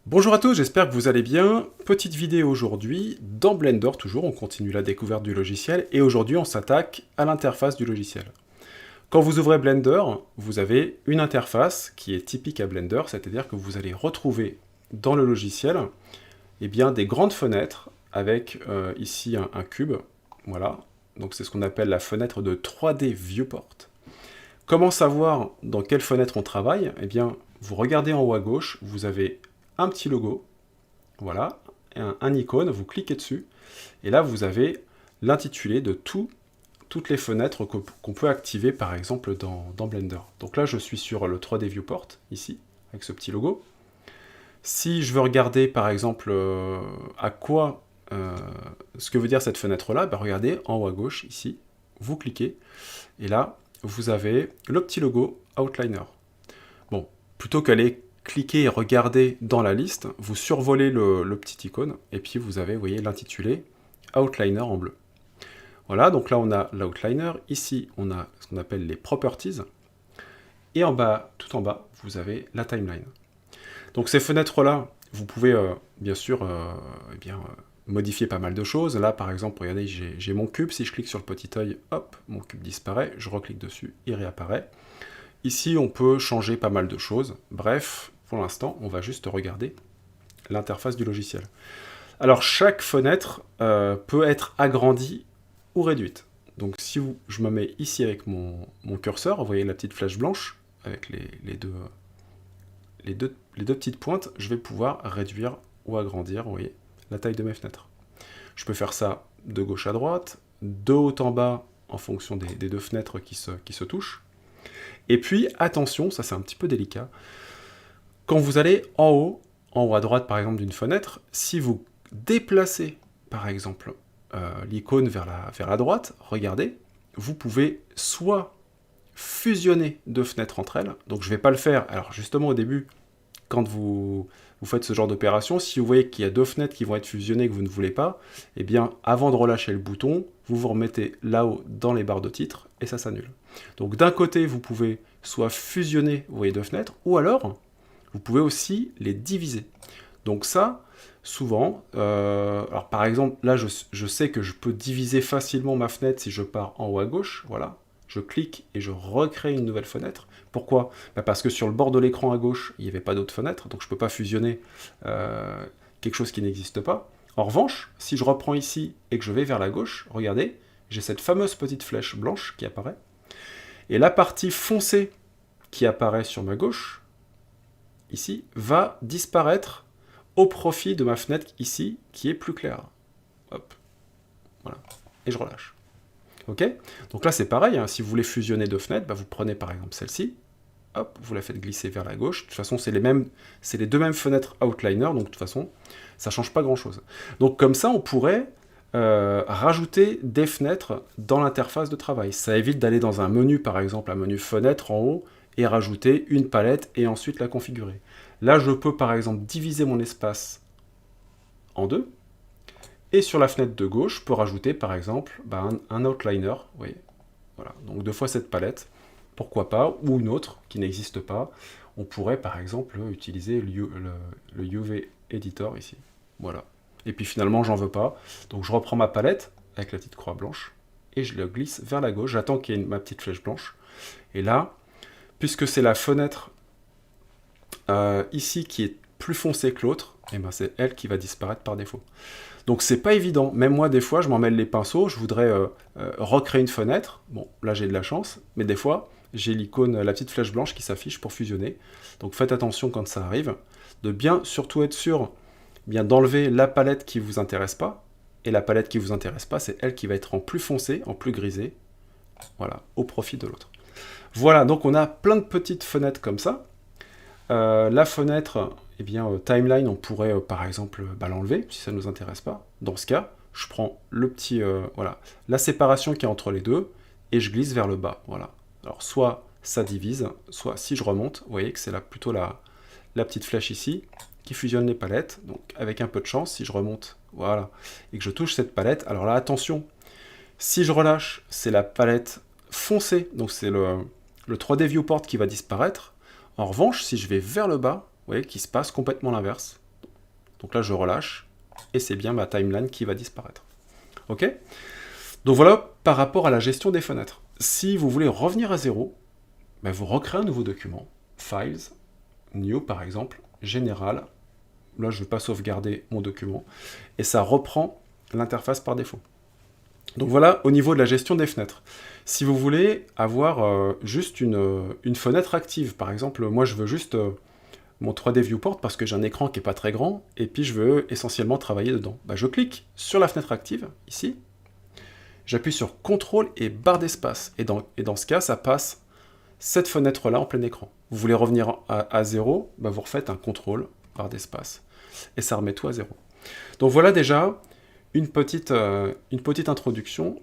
Bonjour à tous, j'espère que vous allez bien. Petite vidéo aujourd'hui, dans Blender toujours, on continue la découverte du logiciel et aujourd'hui on s'attaque à l'interface du logiciel. Quand vous ouvrez Blender, vous avez une interface qui est typique à Blender, c'est-à-dire que vous allez retrouver dans le logiciel des grandes fenêtres avec ici un cube, voilà, donc c'est ce qu'on appelle la fenêtre de 3D Viewport. Comment savoir dans quelle fenêtre on travaille? Eh bien, vous regardez en haut à gauche, vous avez un petit logo, voilà, un icône, vous cliquez dessus, et là vous avez l'intitulé de toutes les fenêtres qu'on peut activer par exemple dans Blender. Donc là je suis sur le 3D Viewport, ici, avec ce petit logo. Si je veux regarder par exemple ce que veut dire cette fenêtre-là, regardez en haut à gauche, ici, vous cliquez, et là vous avez le petit logo Outliner. Bon, plutôt qu'aller cliquer et regarder dans la liste, vous survolez le petit icône, et puis vous avez, vous voyez, l'intitulé Outliner en bleu. Voilà, donc là on a l'Outliner, ici on a ce qu'on appelle les Properties, et en bas, tout en bas, vous avez la Timeline. Donc ces fenêtres-là, vous pouvez bien sûr modifier pas mal de choses. Là par exemple, regardez, j'ai mon cube, si je clique sur le petit œil, hop, mon cube disparaît, je reclique dessus, il réapparaît. Ici, on peut changer pas mal de choses. Bref, pour l'instant, on va juste regarder l'interface du logiciel. Alors, chaque fenêtre peut être agrandie ou réduite. Donc, si je me mets ici avec mon curseur, vous voyez la petite flèche blanche avec les deux petites pointes, je vais pouvoir réduire ou agrandir, vous voyez, la taille de mes fenêtres. Je peux faire ça de gauche à droite, de haut en bas, en fonction des deux fenêtres qui se touchent. Et puis, attention, ça c'est un petit peu délicat, quand vous allez en haut à droite par exemple d'une fenêtre, si vous déplacez par exemple l'icône vers la droite, regardez, vous pouvez soit fusionner deux fenêtres entre elles, donc je ne vais pas le faire, alors justement au début, quand vous faites ce genre d'opération, si vous voyez qu'il y a deux fenêtres qui vont être fusionnées et que vous ne voulez pas, eh bien, avant de relâcher le bouton, vous vous remettez là-haut dans les barres de titre et ça s'annule. Donc d'un côté, vous pouvez soit fusionner, vous voyez, deux fenêtres, ou alors, vous pouvez aussi les diviser. Donc ça, souvent, alors par exemple, là, je sais que je peux diviser facilement ma fenêtre si je pars en haut à gauche, voilà. Je clique et je recrée une nouvelle fenêtre. Pourquoi? Parce que sur le bord de l'écran à gauche, il n'y avait pas d'autre fenêtre, donc je ne peux pas fusionner quelque chose qui n'existe pas. En revanche, si je reprends ici et que je vais vers la gauche, regardez, j'ai cette fameuse petite flèche blanche qui apparaît. Et la partie foncée qui apparaît sur ma gauche, ici, va disparaître au profit de ma fenêtre ici, qui est plus claire. Hop, voilà, et je relâche. Ok? Donc là c'est pareil, hein. Si vous voulez fusionner deux fenêtres, vous prenez par exemple celle-ci, hop, vous la faites glisser vers la gauche. De toute façon, c'est les deux mêmes fenêtres Outliner, donc de toute façon, ça ne change pas grand-chose. Donc comme ça, on pourrait rajouter des fenêtres dans l'interface de travail. Ça évite d'aller dans un menu, par exemple, un menu fenêtre en haut, et rajouter une palette et ensuite la configurer. Là, je peux par exemple diviser mon espace en deux, et sur la fenêtre de gauche, je peux rajouter par exemple un outliner, vous voyez. Voilà, donc deux fois cette palette, pourquoi pas, ou une autre qui n'existe pas. On pourrait par exemple utiliser le UV Editor ici. Voilà. Et puis finalement, j'en veux pas. Donc je reprends ma palette avec la petite croix blanche et je le glisse vers la gauche. J'attends qu'il y ait ma petite flèche blanche. Et là, puisque c'est la fenêtre ici qui est plus foncée que l'autre, c'est elle qui va disparaître par défaut. Donc c'est pas évident, même moi des fois je m'en mêle les pinceaux, je voudrais recréer une fenêtre, bon là j'ai de la chance, mais des fois j'ai l'icône, la petite flèche blanche qui s'affiche pour fusionner, donc faites attention quand ça arrive, de bien surtout être sûr bien d'enlever la palette qui vous intéresse pas, et la palette qui vous intéresse pas, c'est elle qui va être en plus foncé, en plus grisé, voilà, au profit de l'autre. Voilà, donc on a plein de petites fenêtres comme ça. La fenêtre, timeline, on pourrait par exemple l'enlever si ça ne nous intéresse pas. Dans ce cas, je prends le petit, voilà, la séparation qui est entre les deux et je glisse vers le bas. Voilà. Alors soit ça divise, soit si je remonte, vous voyez que c'est plutôt la petite flèche ici qui fusionne les palettes. Donc avec un peu de chance, si je remonte, voilà, et que je touche cette palette, alors là attention, si je relâche, c'est la palette foncée, donc c'est le 3D Viewport qui va disparaître. En revanche, si je vais vers le bas, vous voyez qu'il se passe complètement l'inverse. Donc là, je relâche, et c'est bien ma timeline qui va disparaître. OK? Donc voilà par rapport à la gestion des fenêtres. Si vous voulez revenir à zéro, ben vous recréez un nouveau document, Files, New par exemple, Général. Là, je ne vais pas sauvegarder mon document, et ça reprend l'interface par défaut. Donc voilà au niveau de la gestion des fenêtres. Si vous voulez avoir juste une fenêtre active, par exemple, moi je veux juste mon 3D Viewport parce que j'ai un écran qui n'est pas très grand, et puis je veux essentiellement travailler dedans. Ben, je clique sur la fenêtre active, ici, j'appuie sur CTRL et barre d'espace, et dans ce cas, ça passe cette fenêtre-là en plein écran. Vous voulez revenir à 0, ben vous refaites un CTRL, barre d'espace, et ça remet tout à 0. Donc voilà déjà une petite introduction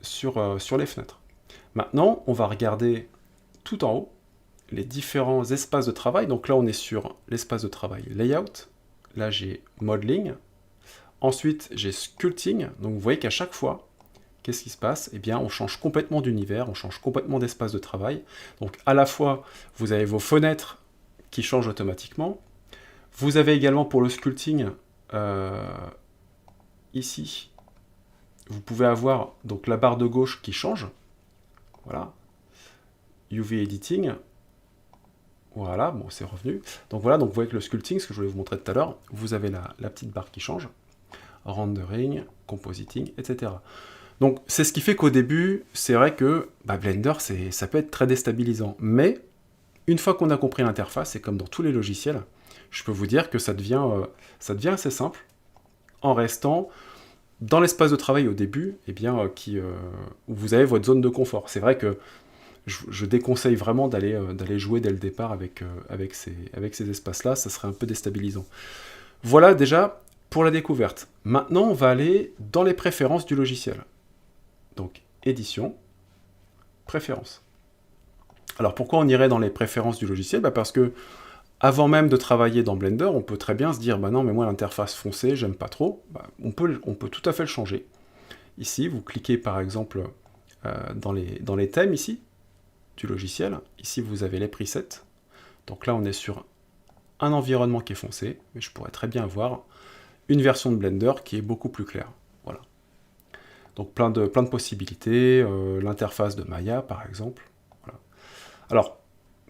sur les fenêtres. Maintenant, on va regarder tout en haut les différents espaces de travail. Donc là, on est sur l'espace de travail Layout. Là, j'ai Modeling. Ensuite, j'ai Sculpting. Donc vous voyez qu'à chaque fois, qu'est-ce qui se passe? Eh bien, on change complètement d'univers, on change complètement d'espace de travail. Donc à la fois, vous avez vos fenêtres qui changent automatiquement. Vous avez également pour le Sculpting, ici, vous pouvez avoir donc la barre de gauche qui change. Voilà. UV Editing. Voilà, bon, c'est revenu. Donc voilà, donc vous voyez que le sculpting, ce que je voulais vous montrer tout à l'heure, vous avez la petite barre qui change. Rendering, compositing, etc. Donc c'est ce qui fait qu'au début, c'est vrai que Blender, ça peut être très déstabilisant. Mais une fois qu'on a compris l'interface, et comme dans tous les logiciels, je peux vous dire que ça devient assez simple, en restant dans l'espace de travail au début, eh bien, où vous avez votre zone de confort. C'est vrai que je déconseille vraiment d'aller jouer dès le départ avec ces espaces-là, ça serait un peu déstabilisant. Voilà déjà pour la découverte. Maintenant, on va aller dans les préférences du logiciel. Donc, édition, préférences. Alors, pourquoi on irait dans les préférences du logiciel? Parce que, avant même de travailler dans Blender, on peut très bien se dire, non, mais moi, l'interface foncée, j'aime pas trop. On peut tout à fait le changer. Ici, vous cliquez par exemple dans les thèmes, ici, du logiciel. Ici, vous avez les presets. Donc là, on est sur un environnement qui est foncé, mais je pourrais très bien avoir une version de Blender qui est beaucoup plus claire. Voilà. Donc plein de possibilités, l'interface de Maya, par exemple. Voilà. Alors,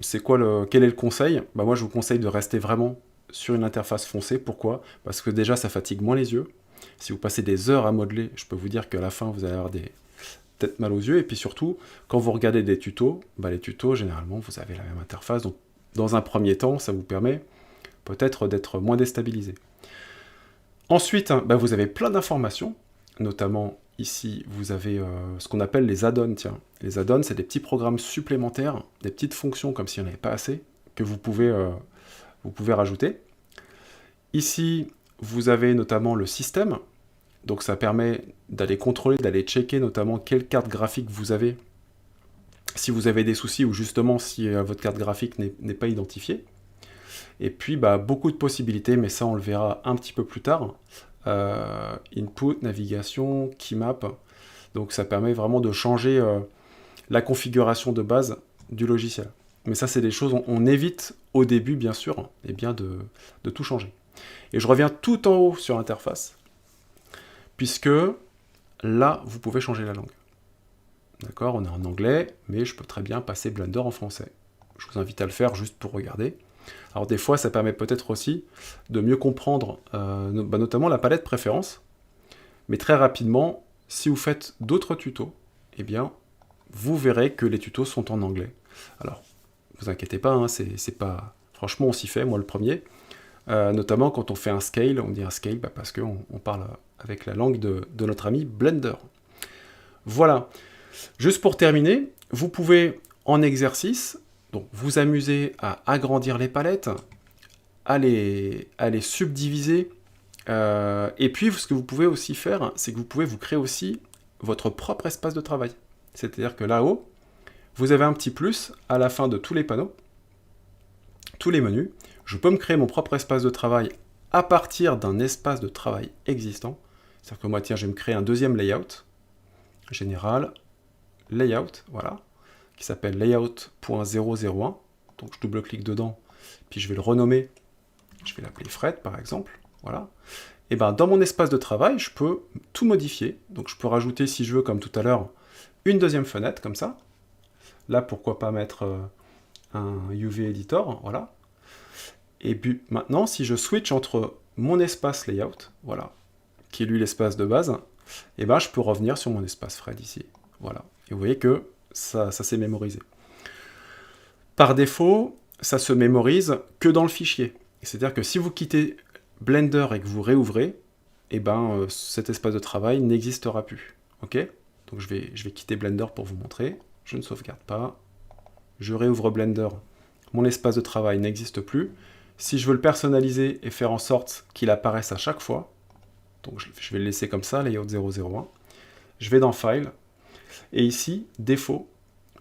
quel est le conseil? Moi, je vous conseille de rester vraiment sur une interface foncée. Pourquoi? Parce que déjà, ça fatigue moins les yeux. Si vous passez des heures à modeler, je peux vous dire qu'à la fin, vous allez avoir peut-être mal aux yeux, et puis surtout, quand vous regardez des tutos, les tutos, généralement, vous avez la même interface, donc dans un premier temps, ça vous permet peut-être d'être moins déstabilisé. Ensuite, vous avez plein d'informations, notamment ici, vous avez ce qu'on appelle les add-ons. Les add-ons, c'est des petits programmes supplémentaires, des petites fonctions, comme s'il n'y en avait pas assez, que vous pouvez rajouter. Ici, vous avez notamment le système. Donc ça permet d'aller contrôler, d'aller checker notamment quelle carte graphique vous avez, si vous avez des soucis ou justement si votre carte graphique n'est pas identifiée. Et puis beaucoup de possibilités, mais ça on le verra un petit peu plus tard. Input, navigation, keymap. Donc ça permet vraiment de changer la configuration de base du logiciel. Mais ça c'est des choses, on évite au début bien sûr, de tout changer. Et je reviens tout en haut sur l'interface, puisque là, vous pouvez changer la langue. D'accord, on est en anglais, mais je peux très bien passer Blender en français. Je vous invite à le faire juste pour regarder. Alors des fois, ça permet peut-être aussi de mieux comprendre notamment la palette préférences. Mais très rapidement, si vous faites d'autres tutos, eh bien, vous verrez que les tutos sont en anglais. Alors, ne vous inquiétez pas, c'est pas... Franchement, on s'y fait, moi le premier. Notamment quand on fait un scale, on dit un scale parce qu'on parle avec la langue de notre ami Blender. Voilà. Juste pour terminer, vous pouvez en exercice donc, vous amuser à agrandir les palettes, à les subdiviser, et puis ce que vous pouvez aussi faire, c'est que vous pouvez vous créer aussi votre propre espace de travail. C'est-à-dire que là-haut, vous avez un petit plus à la fin de tous les panneaux, tous les menus. Je peux me créer mon propre espace de travail à partir d'un espace de travail existant. C'est-à-dire que moi, tiens, je vais me créer un deuxième layout, général, layout, voilà, qui s'appelle layout.001. Donc je double-clique dedans, puis je vais le renommer, je vais l'appeler Fred par exemple, voilà. Et ben dans mon espace de travail, je peux tout modifier. Donc je peux rajouter, si je veux, comme tout à l'heure, une deuxième fenêtre, comme ça. Là, pourquoi pas mettre un UV Editor, voilà. Et puis maintenant, si je switch entre mon espace layout, voilà, qui est lui l'espace de base, et ben je peux revenir sur mon espace Fred ici, voilà. Et vous voyez que ça s'est mémorisé. Par défaut, ça se mémorise que dans le fichier. C'est-à-dire que si vous quittez Blender et que vous réouvrez, et ben cet espace de travail n'existera plus. Ok? Donc je vais quitter Blender pour vous montrer. Je ne sauvegarde pas. Je réouvre Blender. Mon espace de travail n'existe plus. Si je veux le personnaliser et faire en sorte qu'il apparaisse à chaque fois, donc je vais le laisser comme ça, layout 001, je vais dans File, et ici, défaut,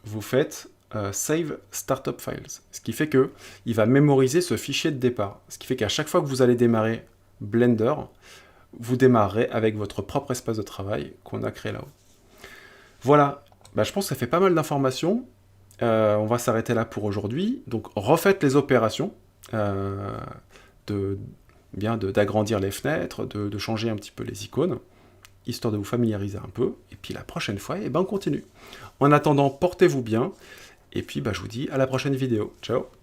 vous faites Save Startup Files, ce qui fait qu'il va mémoriser ce fichier de départ, ce qui fait qu'à chaque fois que vous allez démarrer Blender, vous démarrerez avec votre propre espace de travail qu'on a créé là-haut. Voilà, je pense que ça fait pas mal d'informations. On va s'arrêter là pour aujourd'hui. Donc refaites les opérations d'agrandir les fenêtres, de changer un petit peu les icônes, histoire de vous familiariser un peu. Et puis la prochaine fois, on continue. En attendant, portez-vous bien. Et puis je vous dis à la prochaine vidéo. Ciao!